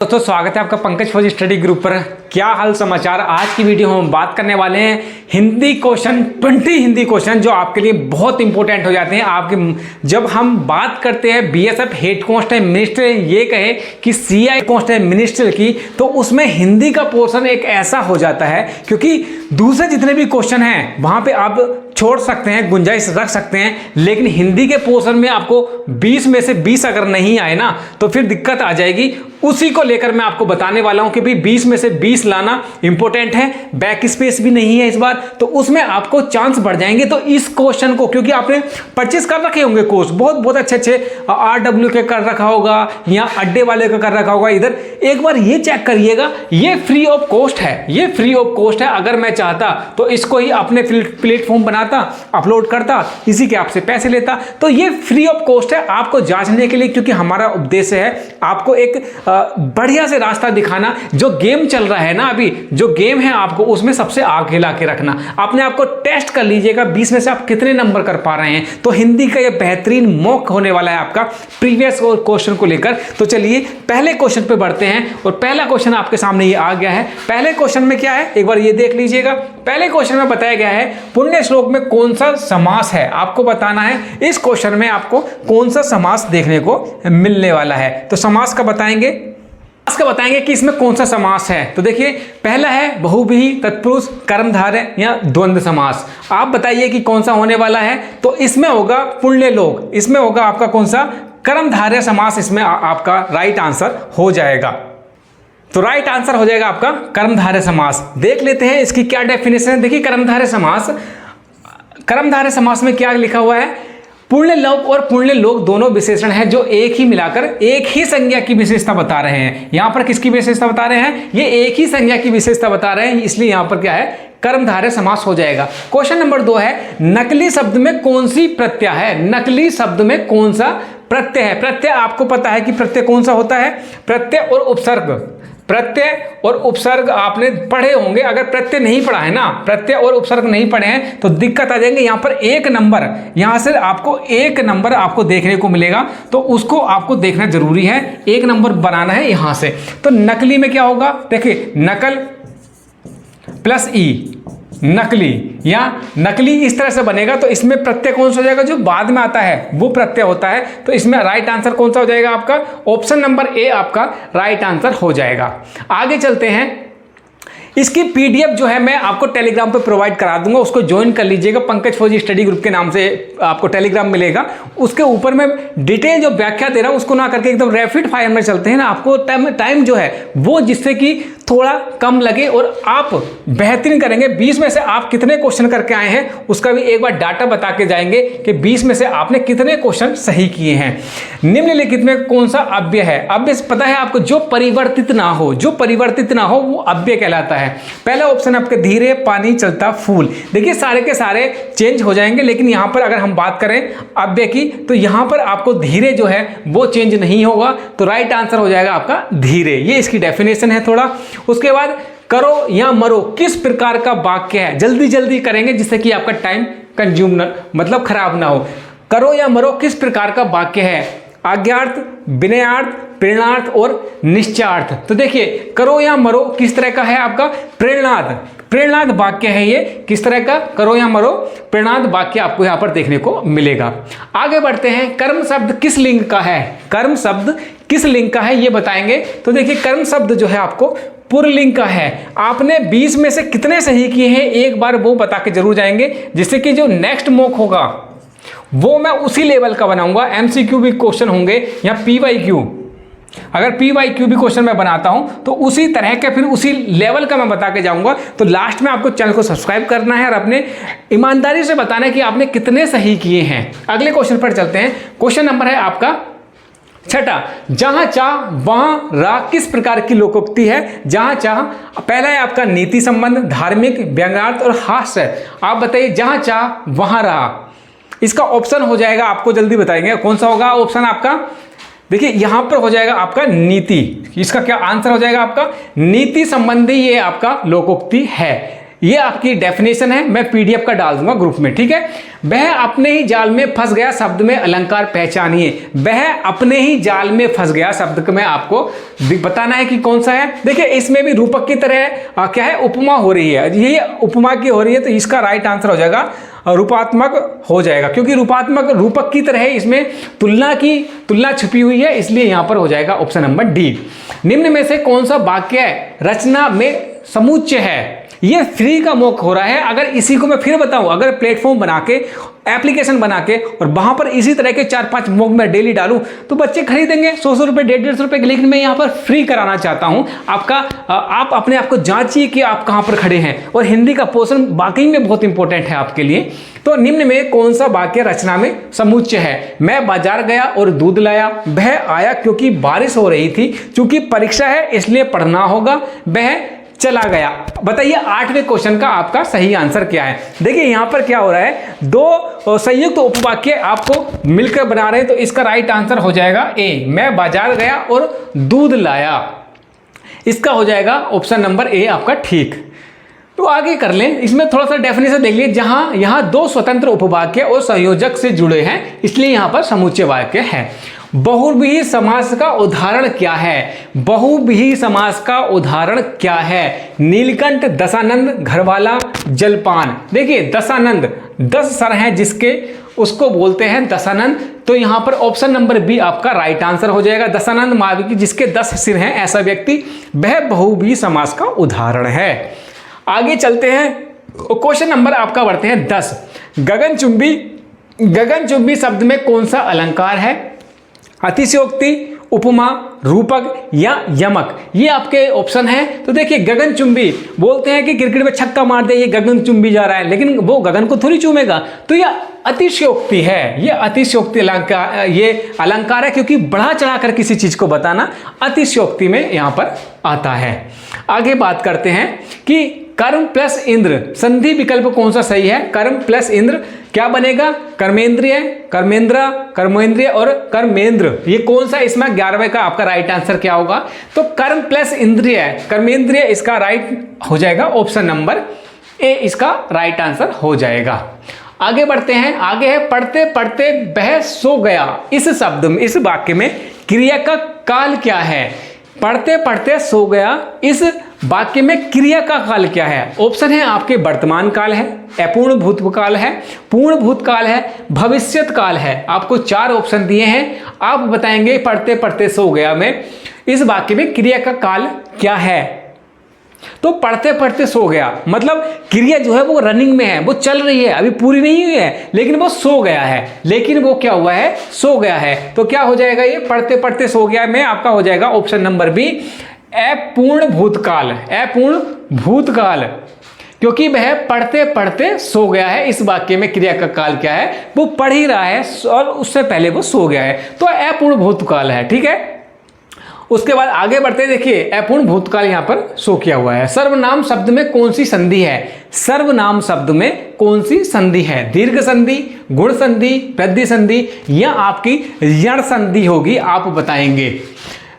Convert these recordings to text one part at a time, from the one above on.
दोस्तों स्वागत है आपका पंकज फौजी स्टडी ग्रुप पर। क्या हाल समाचार। आज की वीडियो में हम बात करने वाले हैं हिंदी क्वेश्चन, 20 हिंदी क्वेश्चन जो आपके लिए बहुत इंपॉर्टेंट हो जाते हैं। आपके जब हम बात करते हैं बीएसएफ हेड कांस्टेबल मिनिस्टर ये कहे कि सीआई कांस्टेबल मिनिस्टर की, तो उसमें हिंदी का पोर्शन एक ऐसा हो जाता है, क्योंकि दूसरे जितने भी क्वेश्चन हैं वहां पे आप छोड़ सकते हैं, गुंजाइश रख सकते हैं, लेकिन हिंदी के पोर्शन में आपको 20 में से 20 अगर नहीं आए ना तो फिर दिक्कत आ जाएगी। उसी को लेकर मैं आपको बताने वाला हूं कि भाई 20 में से 20 लाना इंपॉर्टेंट है। बैक स्पेस भी नहीं है इस बार, तो उसमें आपको चांस बढ़ जाएंगे। तो इस क्वेश्चन को, क्योंकि आपने परचेस कर रखे होंगे कोर्स, बहुत अच्छे RW के कर रखा होगा या अड्डे वाले का कर रखा होगा, इधर एक बार ये चेक करिएगा। ये फ्री ऑफ कॉस्ट है, ये फ्री ऑफ कॉस्ट है। अगर मैं चाहता तो इसको ही अपने प्लेटफॉर्म बनाता, अपलोड करता, इसी के आपसे पैसे लेता। तो ये फ्री ऑफ कॉस्ट है आपको जांचने के लिए, क्योंकि हमारा उद्देश्य है आपको एक बढ़िया से रास्ता दिखाना। जो गेम चल रहा है ना, अभी जो गेम है आपको उसमें सबसे आगे ला के रखना। अपने आप को टेस्ट कर लीजिएगा 20 में से आप कितने नंबर कर पा रहे हैं। तो हिंदी का ये बेहतरीन मॉक होने वाला है आपका प्रीवियस क्वेश्चन को लेकर। तो चलिए पहले क्वेश्चन पे बढ़ते हैं, और पहला क्वेश्चन आपके सामने ये आ गया है। पहले क्वेश्चन में क्या है एक बार ये देख लीजिएगा। पहले क्वेश्चन में बताया गया है पुण्य श्लोक में कौन सा समास है, आपको बताना है। इस क्वेश्चन में आपको कौन सा समास देखने को मिलने वाला है, तो समास का बताएंगे, कि इसमें कौन सा समास है। तो देखिए पहला है बहुव्रीहि तत्पुरुष कर्मधारय या द्वंद्व समास। आप बताइए कि कौन सा होने वाला है। तो इसमें होगा पुण्यलोक, इसमें होगा आपका कौन सा कर्मधारय समास, इसमें आपका राइट आंसर हो जाएगा। तो राइट आंसर हो जाएगा आपका कर्मधारय समास। देख लेते हैं इसकी क्या डेफिनेशन है। देखिए कर्मधारय समास में क्या लिखा हुआ है, पुण्यलोक और पुण्यलोक दोनों विशेषण हैं जो एक ही मिलाकर एक ही संज्ञा की विशेषता बता रहे हैं। यहां पर किसकी विशेषता बता रहे हैं, ये एक ही संज्ञा की विशेषता बता रहे हैं, इसलिए यहां पर क्या है कर्मधारय समास हो जाएगा। क्वेश्चन नंबर 2 है नकली शब्द में कौन सी प्रत्यय है। नकली शब्द में कौन सा प्रत्यय है। प्रत्यय आपको पता है कि प्रत्यय कौन सा होता है, प्रत्यय और उपसर्ग। प्रत्यय और उपसर्ग आपने पढ़े होंगे। अगर प्रत्यय नहीं पढ़ा है ना, प्रत्यय और उपसर्ग नहीं पढ़े हैं तो दिक्कत आ जाएंगे। यहां पर एक नंबर, यहां से आपको एक नंबर आपको देखने को मिलेगा, तो उसको आपको देखना जरूरी है। एक नंबर बनाना है यहां से। तो नकली में क्या होगा, देखिए नकल प्लस ई, नकली या नकली इस तरह से बनेगा। तो इसमें प्रत्यय कौन सा हो जाएगा, जो बाद में आता है वो प्रत्यय होता है। तो इसमें राइट आंसर कौन सा हो जाएगा आपका, ऑप्शन नंबर ए आपका राइट आंसर हो जाएगा। आगे चलते हैं। इसकी पीडीएफ जो है मैं आपको टेलीग्राम पे प्रोवाइड करा दूंगा, उसको ज्वाइन कर लीजिएगा। पंकज फौजी स्टडी ग्रुप के नाम से आपको टेलीग्राम मिलेगा। उसके ऊपर मैं डिटेल जो व्याख्या दे रहा हूं उसको ना करके एकदम रैपिड फायर में चलते हैं ना, आपको टाइम जो है वो जिससे कि थोड़ा कम लगे और आप बेहतरीन करेंगे। 20 में से आप कितने क्वेश्चन करके आए हैं उसका भी एक बार डाटा बता के जाएंगे कि 20 में से आपने कितने क्वेश्चन सही किए हैं। निम्नलिखित में कौन सा अव्यय है। अव्यय पता है आपको, जो परिवर्तित ना हो, जो परिवर्तित ना हो वो अव्यय कहलाता है। पहला ऑप्शन आपके धीरे पानी चलता फूल। देखिए सारे के सारे चेंज हो जाएंगे, लेकिन यहां पर अगर हम बात करें अव्यय की तो यहां पर आपको धीरे जो है वो चेंज नहीं होगा। तो राइट आंसर हो जाएगा आपका धीरे। ये इसकी डेफिनेशन है थोड़ा। उसके बाद करो या मरो किस प्रकार का वाक्य है। जल्दी करेंगे जिससे कि आपका टाइम कंज्यूम न, मतलब खराब ना हो। करो या मरो किस प्रकार का वाक्य है, आज्ञार्थ, विनयार्थ, प्रेरणार्थ और निश्चयार्थ। तो देखिए करो या मरो किस तरह का है आपका, प्रेरणार्थ वाक्य है। ये किस तरह का, करो या मरो प्रेरणार्थ वाक्य आपको यहां पर देखने को मिलेगा। आगे बढ़ते हैं। कर्म शब्द किस लिंग का है, कर्म शब्द किस लिंग का है ये बताएंगे। तो देखिए कर्म शब्द जो है आपको पुल्लिंग का है। आपने 20 में से कितने सही किए हैं एक बार वो बता के जरूर जाएंगे, जिससे कि जो नेक्स्ट मॉक होगा वो मैं उसी लेवल का बनाऊंगा। एमसीक्यू भी क्वेश्चन होंगे या पीवाईक्यू, अगर पीवाईक्यू भी क्वेश्चन मैं बनाता हूं तो उसी तरह के फिर उसी लेवल का मैं बता के जाऊंगा। तो लास्ट में आपको चैनल को सब्सक्राइब करना है और अपने ईमानदारी से बताना है कि आपने कितने सही किए हैं। अगले क्वेश्चन पर चलते हैं। क्वेश्चन नंबर है आपका 6, जहां चाह वहां राह किस प्रकार की लोकोक्ति है। जहां चाह पहला है आपका नीति संबंध, धार्मिक, व्यंग्यार्थ और हास्य। आप बताइए जहां चाह वहां राह, इसका ऑप्शन हो जाएगा, आपको जल्दी बताएंगे कौन सा होगा ऑप्शन आपका। देखिए यहां पर हो जाएगा आपका नीति। इसका क्या आंसर हो जाएगा आपका नीति संबंधी, ये आपका लोकोक्ति है। ये आपकी डेफिनेशन है, मैं पीडीएफ का डाल दूंगा ग्रुप में, ठीक है। वह अपने ही जाल में फंस गया शब्द में अलंकार पहचानिए। वह अपने ही जाल में फंस गया शब्द में आपको बताना है कि कौन सा है। देखिए इसमें भी रूपक की तरह क्या है, उपमा हो रही है, ये उपमा की हो रही है, तो इसका राइट आंसर हो जाएगा रूपात्मक हो जाएगा, क्योंकि रूपात्मक रूपक की तरह है, इसमें तुलना छुपी हुई है, इसलिए यहां पर हो जाएगा ऑप्शन नंबर डी। निम्न में से कौन सा वाक्य रचना में समुच्चय है। ये फ्री का मौका हो रहा है। अगर इसी को मैं फिर बताऊं, अगर प्लेटफॉर्म बना के, एप्लीकेशन बना के और वहां पर इसी तरह के 4-5 मॉक मैं डेली डालूं तो बच्चे खरीदेंगे 100 रुपए, 150 रुपए। लेकिन मैं यहां पर फ्री कराना चाहता हूं आप अपने आप को जांचिए कि आप कहां पर खड़े हैं। और हिंदी का पोर्शन वाकई में बहुत इंपॉर्टेंट है आपके लिए। तो निम्न में कौन सा वाक्य रचना में समुच्चय है। मैं बाजार गया और दूध लाया। वह आया क्योंकि बारिश हो रही थी, चूंकि परीक्षा है इसलिए पढ़ना होगा। वह चला गया। बताइए 8वें क्वेश्चन का आपका सही आंसर क्या है। देखिए यहां पर क्या हो रहा है, दो संयुक्त उपवाक्य आपको मिलकर बना रहे हैं, तो इसका राइट आंसर हो जाएगा ए, मैं बाजार गया और दूध लाया। इसका हो जाएगा ऑप्शन नंबर ए आपका ठीक। तो आगे कर लें, इसमें थोड़ा सा डेफिनेशन देख लीजिए। जहां यहां दो स्वतंत्र उपवाक्य और संयोजक से जुड़े हैं, इसलिए यहां पर समुच्चय वाक्य है। बहुव्रीहि समास का उदाहरण क्या है। बहुव्रीहि समास का उदाहरण क्या है। नीलकंठ, दशानंद, घरवाला, जलपान। देखिए दशानंद 10 सर हैं जिसके, उसको बोलते हैं दशानंद। तो यहां पर ऑप्शन नंबर बी आपका राइट आंसर हो जाएगा। दशानंद माविकी जिसके 10 सिर हैं, ऐसा व्यक्ति, वह बहुव्रीहि समास का उदाहरण है। आगे चलते हैं, क्वेश्चन नंबर आपका बढ़ते हैं 10। गगनचुंबी। गगनचुंबी शब्द में कौन सा अलंकार है। अतिशयोक्ति, उपमा, रूपक या यमक। ये आपके ऑप्शन है। तो देखिए गगनचुंबी बोलते हैं कि क्रिकेट में छक्का मार दे, ये गगनचुंबी जा रहा है, लेकिन वो गगन को थोड़ी चूमेगा। तो ये अतिशयोक्ति है, ये अतिशयोक्ति अलंकार, ये अलंकार है, क्योंकि बढ़ा चढ़ाकर किसी चीज को बताना अतिशयोक्ति में यहां पर आता है। आगे बात करते हैं कि कर्म प्लस इंद्र संधि विकल्प कौन सा सही है। कर्म प्लस इंद्र क्या बनेगा, कर्मेंद्रिय, कर्मेंद्रा, कर्मेंद्रिय और कर्मेंद्र। ये कौन सा इसमें 11वें का आपका राइट आंसर क्या होगा। तो कर्म प्लस इंद्रिय, कर्मेंद्रिय, इसका राइट हो जाएगा ऑप्शन नंबर ए, इसका राइट आंसर हो जाएगा। आगे बढ़ते हैं, आगे है पढ़ते पढ़ते वह सो गया। इस शब्द में, इस वाक्य में क्रिया का काल क्या है। पढ़ते पढ़ते सो गया, इस वाक्य में क्रिया का काल क्या है। ऑप्शन है आपके वर्तमान काल है, अपूर्ण भूतकाल है, पूर्ण भूतकाल है, भविष्यत काल है। आपको 4 ऑप्शन दिए हैं, आप बताएंगे पढ़ते पढ़ते सो गया में इस वाक्य में क्रिया का काल क्या है। तो पढ़ते पढ़ते सो गया मतलब क्रिया जो है वो रनिंग में है, वो चल रही है, अभी पूरी नहीं हुई है, लेकिन वो सो गया है। लेकिन वो क्या हुआ है, सो गया है। तो क्या हो जाएगा, ये पढ़ते पढ़ते सो गया में आपका हो जाएगा ऑप्शन नंबर बी, अपूर्ण भूतकाल। अपूर्ण भूतकाल, क्योंकि वह पढ़ते पढ़ते सो गया है। इस वाक्य में क्रिया का काल क्या है, वो पढ़ ही रहा है और उससे पहले वो सो गया है, तो अपूर्ण भूतकाल है। ठीक है, उसके बाद आगे बढ़ते देखिए, अपूर्ण भूतकाल यहां पर शो किया हुआ है। सर्वनाम शब्द में कौन सी संधि है। सर्वनाम शब्द में कौन सी संधि है। दीर्घ संधि, गुण संधि, वृद्धि संधि या आपकी यण संधि होगी, आप बताएंगे।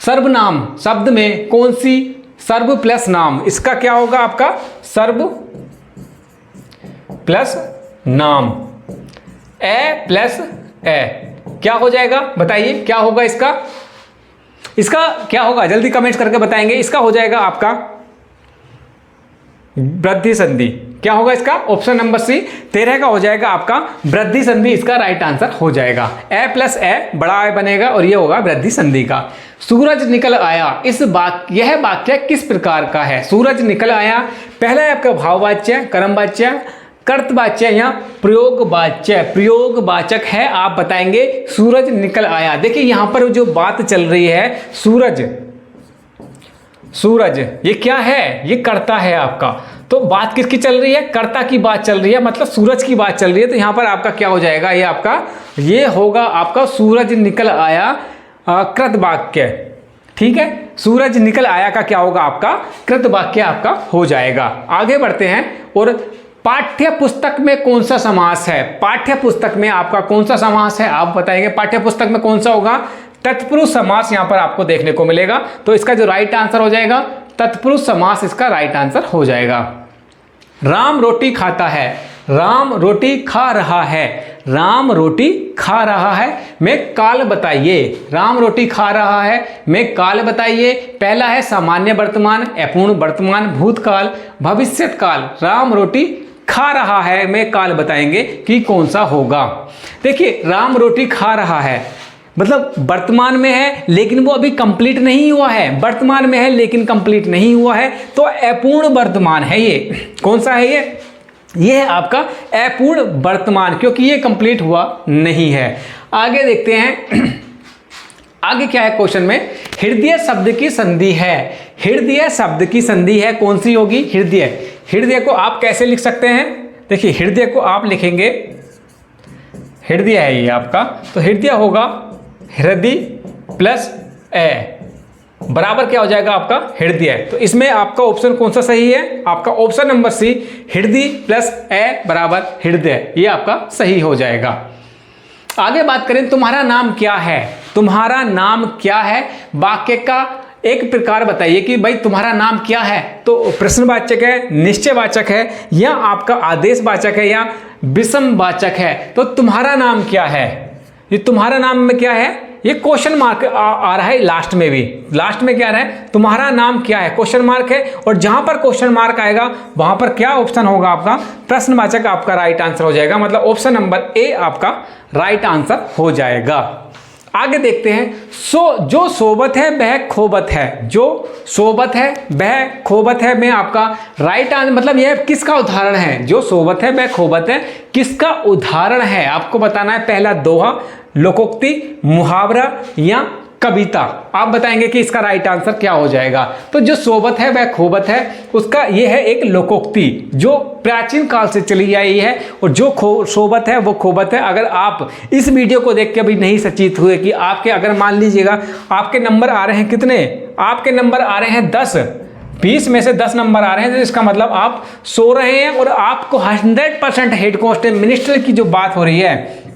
सर्वनाम शब्द में कौन सी, सर्व प्लस नाम, इसका क्या होगा आपका, सर्व प्लस नाम, ए प्लस ए, क्या हो जाएगा बताइए, क्या होगा इसका, इसका क्या होगा, जल्दी कमेंट करके बताएंगे। इसका हो जाएगा आपका वृद्धि संधि। क्या होगा इसका, ऑप्शन नंबर सी 13 का हो जाएगा आपका वृद्धि संधि, इसका राइट आंसर हो जाएगा। ए प्लस ए बड़ा ए बनेगा और ये होगा वृद्धि संधि का। सूरज निकल आया, यह वाक्य किस प्रकार का है। सूरज निकल आया, पहला है आपका भाववाच्य, कर्मवाच्य, कर्तवाच्य या प्रयोगवाच्य। प्रयोगवाचक है, आप बताएंगे सूरज निकल आया। देखिए यहां पर जो बात चल रही है, सूरज, सूरज ये क्या है, ये कर्ता है आपका। तो बात किसकी चल रही है, कर्ता की बात चल रही है, मतलब सूरज की बात चल रही है। तो यहां पर आपका क्या हो जाएगा, ये आपका, ये होगा आपका सूरज निकल आया कृतवाक्य। ठीक है, सूरज निकल आया का क्या होगा आपका कृतवाक्य आपका हो जाएगा। आगे बढ़ते हैं, और पाठ्य पुस्तक में कौन सा समास है। पाठ्य पुस्तक में आपका कौन सा समास है, आप बताएंगे। पाठ्य पुस्तक में कौन सा होगा, तत्पुरुष समास यहां पर आपको देखने को मिलेगा। तो इसका जो राइट आंसर हो जाएगा तत्पुरुष समास, इसका राइट आंसर हो जाएगा। राम रोटी खाता है, राम रोटी खा रहा है, राम रोटी खा रहा है में काल बताइए। राम रोटी खा रहा है में काल बताइए। पहला है सामान्य वर्तमान, अपूर्ण वर्तमान, भूतकाल, भविष्यत काल। राम रोटी खा रहा है में काल बताएंगे कि कौन सा होगा। देखिए राम रोटी खा रहा है मतलब वर्तमान में है लेकिन वो अभी कंप्लीट नहीं हुआ है, वर्तमान में है लेकिन कंप्लीट नहीं हुआ है, तो अपूर्ण वर्तमान है ये। कौन सा है ये है आपका अपूर्ण वर्तमान, क्योंकि ये कंप्लीट हुआ नहीं है। आगे देखते हैं आगे क्या है क्वेश्चन में। हृदय शब्द की संधि है, हृदय शब्द की संधि है, कौन सी होगी? हृदय। हृदय को आप कैसे लिख सकते हैं? देखिए हृदय को आप लिखेंगे, हृदय है ये आपका, तो हृदय होगा हृदय प्लस ए बराबर क्या हो जाएगा आपका? हृदय। तो इसमें आपका ऑप्शन कौन सा सही है? आपका ऑप्शन नंबर सी, हृदय प्लस ए बराबर हृदय, ये आपका सही हो जाएगा। आगे बात करें, तुम्हारा नाम क्या है? तुम्हारा नाम क्या है? वाक्य का एक प्रकार बताइए कि भाई तुम्हारा नाम क्या है। तो प्रश्नवाचक है, निश्चयवाचक है, या आपका आदेशवाचक है, या विषमवाचक है। तो तुम्हारा नाम क्या है, ये तुम्हारा नाम में क्या है? ये क्वेश्चन मार्क आ रहा है लास्ट में भी। लास्ट में क्या आ रहा है? तुम्हारा नाम क्या है, क्वेश्चन मार्क है, और जहां पर क्वेश्चन मार्क आएगा वहां पर क्या ऑप्शन होगा आपका? प्रश्नवाचक आपका राइट आंसर हो जाएगा, मतलब ऑप्शन नंबर ए आपका राइट आंसर हो जाएगा। आगे देखते हैं, जो सोबत है वह खोबत है, जो सोबत है वह खोबत है में आपका राइट आंसर, मतलब यह किसका उदाहरण है? जो सोबत है वह खोबत है किसका उदाहरण है? आपको बताना है। पहला दोहा, लोकोक्ति, मुहावरा या कविता। आप बताएंगे कि इसका राइट आंसर क्या हो जाएगा। तो जो सोबत है वह खोबत है, उसका यह है एक लोकोक्ति जो प्राचीन काल से चली आई है, और जो सोबत है वो खोबत है। अगर आप इस वीडियो को देख के अभी नहीं सचेत हुए कि आपके, अगर मान लीजिएगा आपके नंबर आ रहे हैं कितने, आपके नंबर आ रहे हैं 10, 20 में से 10 नंबर आ रहे हैं, तो इसका मतलब आप सो रहे हैं और आपको 100% हेड कांस्टेबल मिनिस्टर की जो बात हो रही है,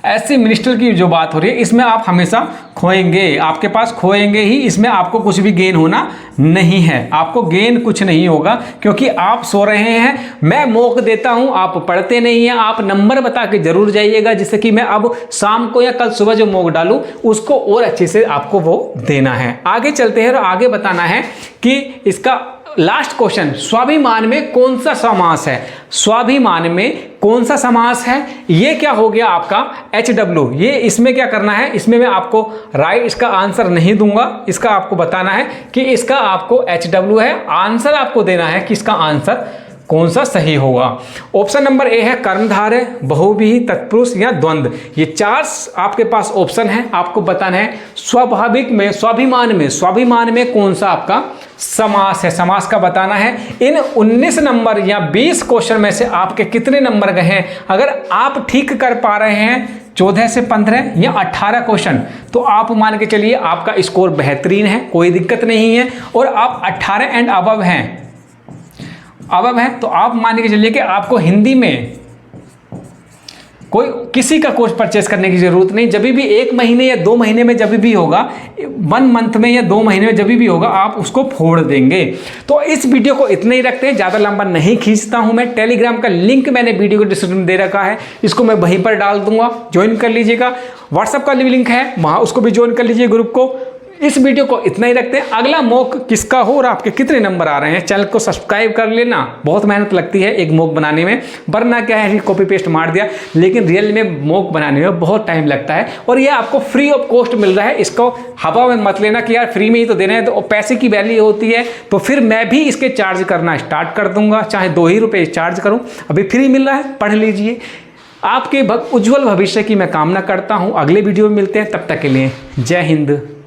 ऐसे मिनिस्टर की जो बात हो रही है, इसमें आप हमेशा खोएंगे, आपके पास खोएंगे ही, इसमें आपको कुछ भी गेन होना नहीं है। आपको गेन कुछ नहीं होगा क्योंकि आप सो रहे हैं। मैं मौका देता हूं, आप पढ़ते नहीं हैं, आप नंबर बता के जरूर जाइएगा, जिससे कि मैं अब शाम को या कल सुबह जो मौका डालूं उसको और अच्छे से आपको वो देना है। आगे चलते हैं और आगे बताना है कि इसका लास्ट क्वेश्चन, स्वाभिमान में कौन सा समास है? स्वाभिमान में कौन सा समास है? ये क्या हो गया आपका? HW। ये इसमें क्या करना है? इसमें मैं आपको राइट इसका आंसर नहीं दूंगा, इसका आपको बताना है कि इसका आपको HW है, आंसर आपको देना है कि इसका आंसर कौन सा सही होगा। ऑप्शन नंबर ए है कर्मधारय, बहुव्रीहि, तत्पुरुष या द्वंद्व। ये 4 आपके पास ऑप्शन है, आपको बताना है स्वाभाविक में, स्वाभिमान में कौन सा आपका समास है, समास का बताना है। इन 19 नंबर या 20 क्वेश्चन में से आपके कितने नंबर गए हैं? अगर आप ठीक कर पा रहे हैं 14 से 15 या 18 क्वेश्चन, तो आप मान के चलिए आपका स्कोर बेहतरीन है, कोई दिक्कत नहीं है, और आप 18 एंड अबव हैं, तो आप मान के चलिए कि आपको हिंदी में कोई किसी का कोर्स परचेस करने की जरूरत नहीं। जब भी 1 महीने या 2 महीने में जब भी होगा, 1 मंथ में या 2 महीने में जब भी होगा, आप उसको फोड़ देंगे। तो इस वीडियो को इतना ही रखते हैं, ज़्यादा लंबा नहीं खींचता हूं मैं। टेलीग्राम का लिंक मैंने वीडियो को डिस्क्रिप्शन में दे रखा है, इसको मैं वहीं पर डाल दूंगा, ज्वाइन कर लीजिएगा। व्हाट्सएप का लिंक है वहाँ, उसको भी ज्वाइन कर लीजिए ग्रुप को। इस वीडियो को इतना ही रखते हैं। अगला मॉक किसका हो और आपके कितने नंबर आ रहे हैं, चैनल को सब्सक्राइब कर लेना। बहुत मेहनत लगती है एक मॉक बनाने में, वरना क्या है कॉपी पेस्ट मार दिया, लेकिन रियल में मॉक बनाने में बहुत टाइम लगता है, और ये आपको फ्री ऑफ कॉस्ट मिल रहा है। इसको हवा में मत लेना कि यार फ्री में ही तो देना है, तो पैसे की वैल्यू होती है। तो फिर मैं भी इसके चार्ज करना स्टार्ट कर दूंगा, चाहे 2 ही रुपये चार्ज करूँ। अभी फ्री मिल रहा है, पढ़ लीजिए। आपके उज्ज्वल भविष्य की मैं कामना करता हूँ। अगले वीडियो में मिलते हैं, तब तक के लिए जय हिंद।